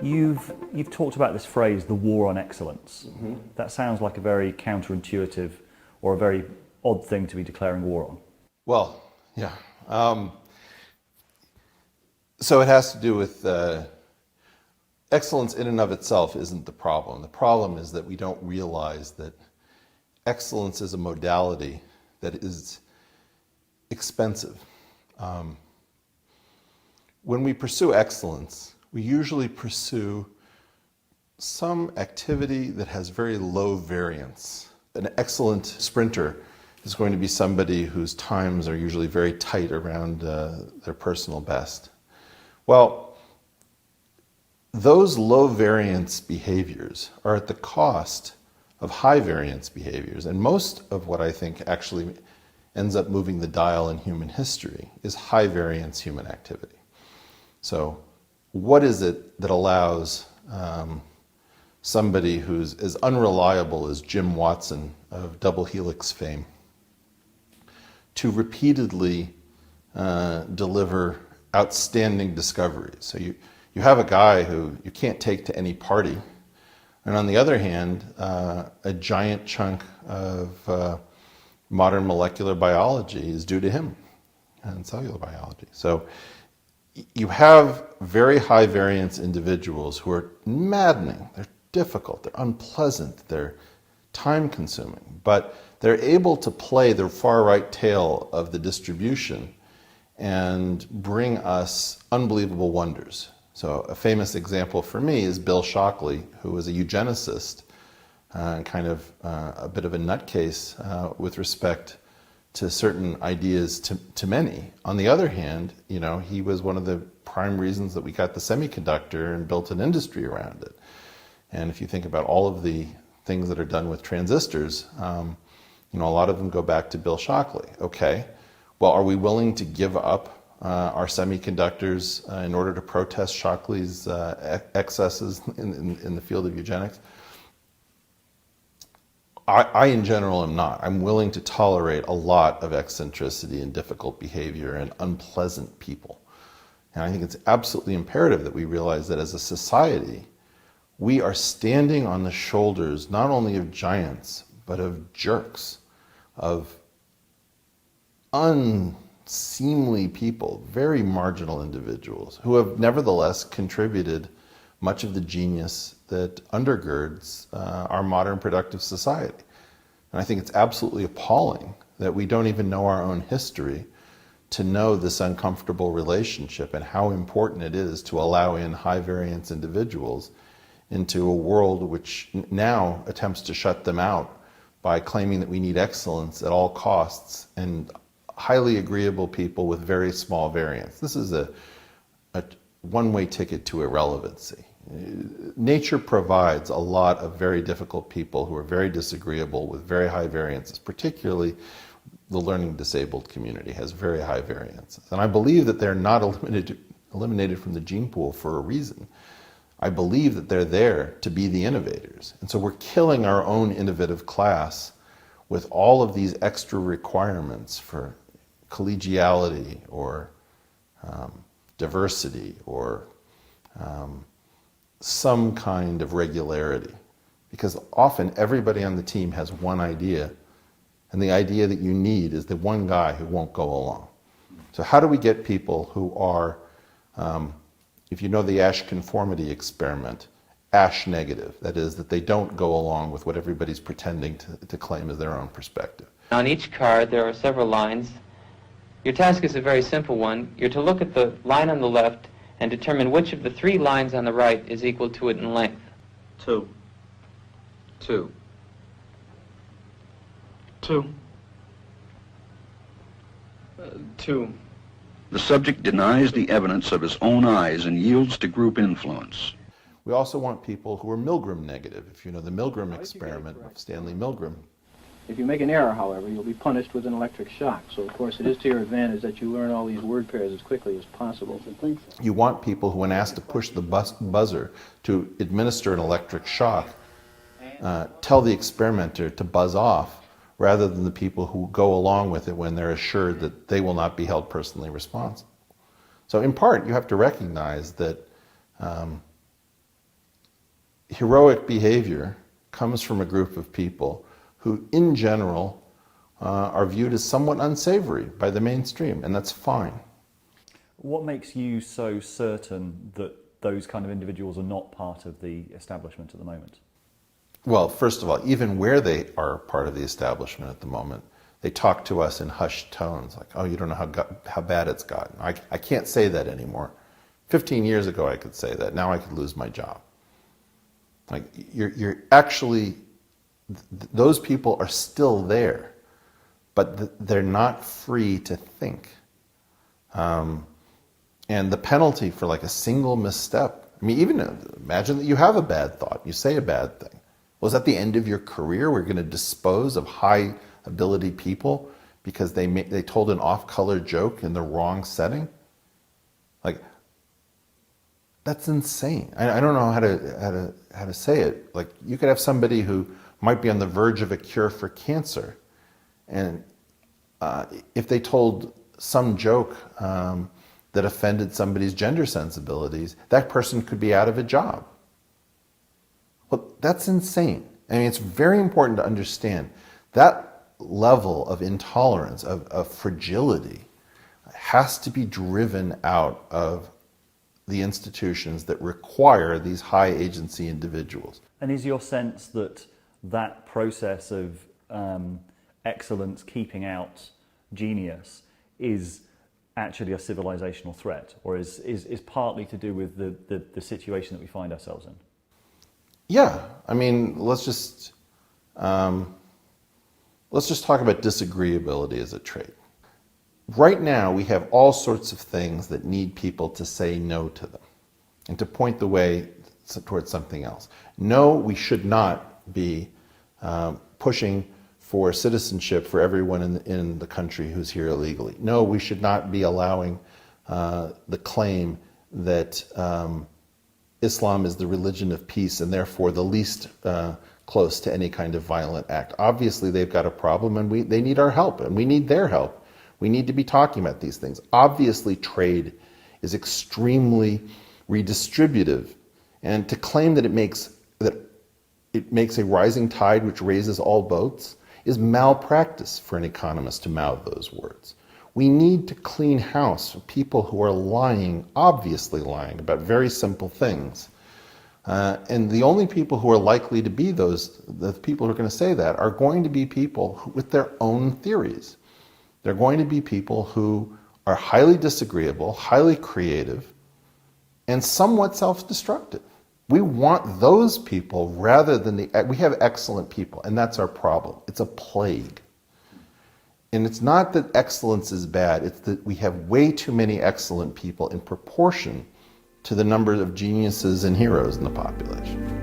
You've talked about this phrase, the war on excellence. Mm-hmm. That sounds like a very counterintuitive or a very odd thing to be declaring war on. Well, yeah. So it has to do with excellence in and of itself isn't the problem. The problem is that we don't realize that excellence is a modality that is expensive. When we pursue excellence, we usually pursue some activity that has very low variance. An excellent sprinter is going to be somebody whose times are usually very tight around their personal best. Well, those low variance behaviors are at the cost of high variance behaviors, and most of what I think actually ends up moving the dial in human history is high variance human activity. So what is it that allows somebody who's as unreliable as Jim Watson of double helix fame to repeatedly deliver outstanding discoveries? So you have a guy who you can't take to any party, and on the other hand, a giant chunk of modern molecular biology is due to him, and cellular biology. So you have very high variance individuals who are maddening, they're difficult, they're unpleasant, they're time consuming, but they're able to play the far right tail of the distribution and bring us unbelievable wonders. So a famous example for me is Bill Shockley, who was a eugenicist, kind of a bit of a nutcase with respect to certain ideas to many. On the other hand, he was one of the prime reasons that we got the semiconductor and built an industry around it. And if you think about all of the things that are done with transistors, a lot of them go back to Bill Shockley. Okay, well, are we willing to give up our semiconductors in order to protest Shockley's excesses in the field of eugenics? I, in general, am not. I'm willing to tolerate a lot of eccentricity and difficult behavior and unpleasant people. And I think it's absolutely imperative that we realize that as a society, we are standing on the shoulders not only of giants, but of jerks, of unseemly people, very marginal individuals who have nevertheless contributed much of the genius that undergirds our modern productive society. And I think it's absolutely appalling that we don't even know our own history to know this uncomfortable relationship and how important it is to allow in high variance individuals into a world which now attempts to shut them out by claiming that we need excellence at all costs and highly agreeable people with very small variance. This is a one-way ticket to irrelevancy. Nature provides a lot of very difficult people who are very disagreeable with very high variances, particularly the learning disabled community has very high variances. And I believe that they're not eliminated from the gene pool for a reason. I believe that they're there to be the innovators. And so we're killing our own innovative class with all of these extra requirements for collegiality or diversity or some kind of regularity. Because often everybody on the team has one idea, and the idea that you need is the one guy who won't go along. So how do we get people who are, if you know the Asch conformity experiment, Asch negative, that is, that they don't go along with what everybody's pretending to claim as their own perspective. On each card there are several lines. Your task is a very simple one. You're to look at the line on the left and determine which of the three lines on the right is equal to it in length. 2. 2. 2. 2. The subject denies the evidence of his own eyes and yields to group influence. We also want people who are Milgram negative. If you know the Milgram experiment of Stanley Milgram. If you make an error, however, you'll be punished with an electric shock. So, of course, it is to your advantage that you learn all these word pairs as quickly as possible. You want people who, when asked to push the buzzer to administer an electric shock, tell the experimenter to buzz off, rather than the people who go along with it when they're assured that they will not be held personally responsible. So in part, you have to recognize that heroic behavior comes from a group of people who, in general, are viewed as somewhat unsavory by the mainstream, and that's fine. What makes you so certain that those kind of individuals are not part of the establishment at the moment? Well, first of all, even where they are part of the establishment at the moment, they talk to us in hushed tones, like, oh, you don't know how bad it's gotten. I can't say that anymore. 15 years ago I could say that. Now I could lose my job. Like, you're actually, those people are still there, but they're not free to think. And the penalty for like a single misstep, I mean, even imagine that you have a bad thought, you say a bad thing. Was that the end of your career? We're going to dispose of high ability people because they told an off-color joke in the wrong setting? Like, that's insane. I don't know how to say it. Like, you could have somebody who might be on the verge of a cure for cancer, and if they told some joke that offended somebody's gender sensibilities, that person could be out of a job. Well, that's insane. I mean, it's very important to understand that level of intolerance, of fragility, has to be driven out of the institutions that require these high agency individuals. And is your sense that that process of excellence keeping out genius is actually a civilizational threat, or is partly to do with the situation that we find ourselves in? Yeah, I mean, let's just talk about disagreeability as a trait. Right now, we have all sorts of things that need people to say no to them and to point the way towards something else. No, we should not be pushing for citizenship for everyone in the country who's here illegally. No, we should not be allowing the claim that Islam is the religion of peace and therefore the least close to any kind of violent act. Obviously, they've got a problem and they need our help, and we need their help. We need to be talking about these things. Obviously, trade is extremely redistributive, and to claim that it makes a rising tide which raises all boats is malpractice for an economist to mouth those words. We need to clean house for people who are lying, obviously lying, about very simple things. And the only people who are likely to be the people who are going to say that are going to be people with their own theories. They're going to be people who are highly disagreeable, highly creative, and somewhat self-destructive. We want those people rather than we have excellent people, and that's our problem. It's a plague. And it's not that excellence is bad, it's that we have way too many excellent people in proportion to the number of geniuses and heroes in the population.